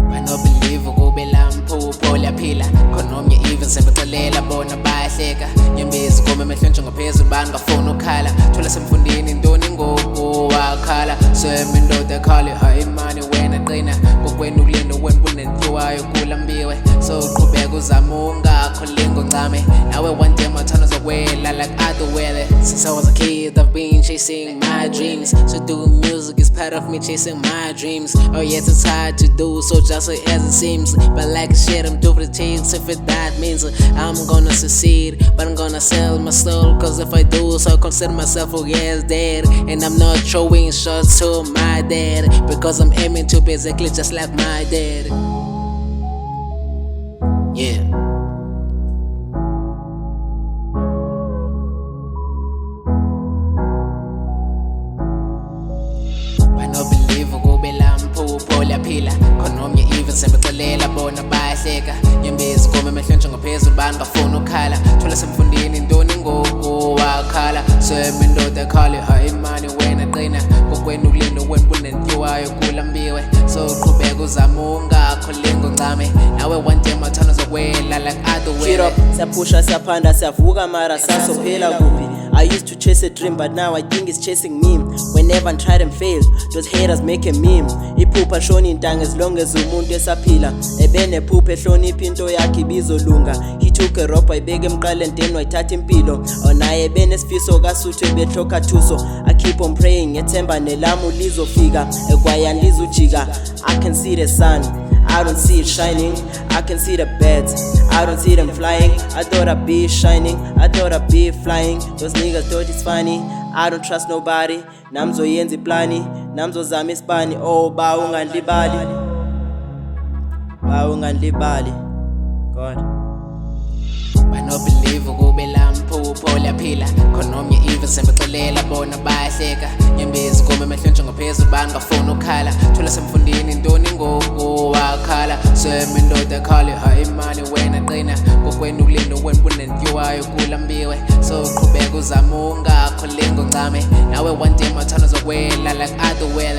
Banobelieve kube lamphupho liyaphila khona omnye even sebexelela bona bayahleka nyembezi kume emehlweni njengaphezulu bangafuni ukhala thola semfundini intoni ngoku wakhala semindoda ekhale hayi imani wena qina kokwenu kulindo wena bunentliwayo kulambiwe so uqhubeka uzama ungakholingo ncame nawe one day mathando zokwela like other weather since I was a kid I've been chasing my dreams so doing music is part of me chasing my dreams oh yes it's hard to do so just as it seems but like shit I'm doing the things if it that means I'm gonna succeed but I'm gonna sell my soul cause if I do so I consider myself oh yes dead and I'm not throwing shots to my dad because I'm aiming to basically just like my dad yeah banobelieve kube lamphupho liyaphila khona omnye even sebexelela bona bayahleka nyembezi kume emehlweni njengaphezulu bangafuni ukhala thola semfundini intoni ngoku wakhala semindoda ekhale hayi imani wena qina kokwenu kulindo wena bunentliwayo kulambiwe so uqhubeka uzama ungakholingo ncame nawe one day mathando zokwela like other way siyaphusha siyaphanda siyavuka mara sasophela kuphi I used to chase a dream but now I think it's chasing me whenever I tried and failed those haters make a meme iphupha shoni intanga as long as umuntu esaphila ebenephupha ehlonipha into yakhe ibizolunga he took a rope ayibeke emqaleni then wayithatha impilo onaye ebenesifiso kasuthu ebehloka thuso I keep on praying ethemba nelamu lizofika ekwayani lizujika I can see the sun I don't see it shining, I can see the birds, I don't see them flying. I thought I'd be shining, I thought I'd be flying. Those niggas thought it's funny, I don't trust nobody. Namzo yenzi plani, namzo zama isibani. Oh, ba ungandibali, ba ungandibali. God. banobelieve kube lamphupho liyaphila khona omnye even sebexelela bona bayahleka nyembezi kume emehlweni njengaphezulu bangafuni ukhala thola semfundini intoni ngoku wakhala semindoda ekhale hayi imani wena qina kokwenu kulindo wena bunentliwayo kulambiwe so uqhubeka uzama ungakholingo ncame nawe one day mathando zokwela like other way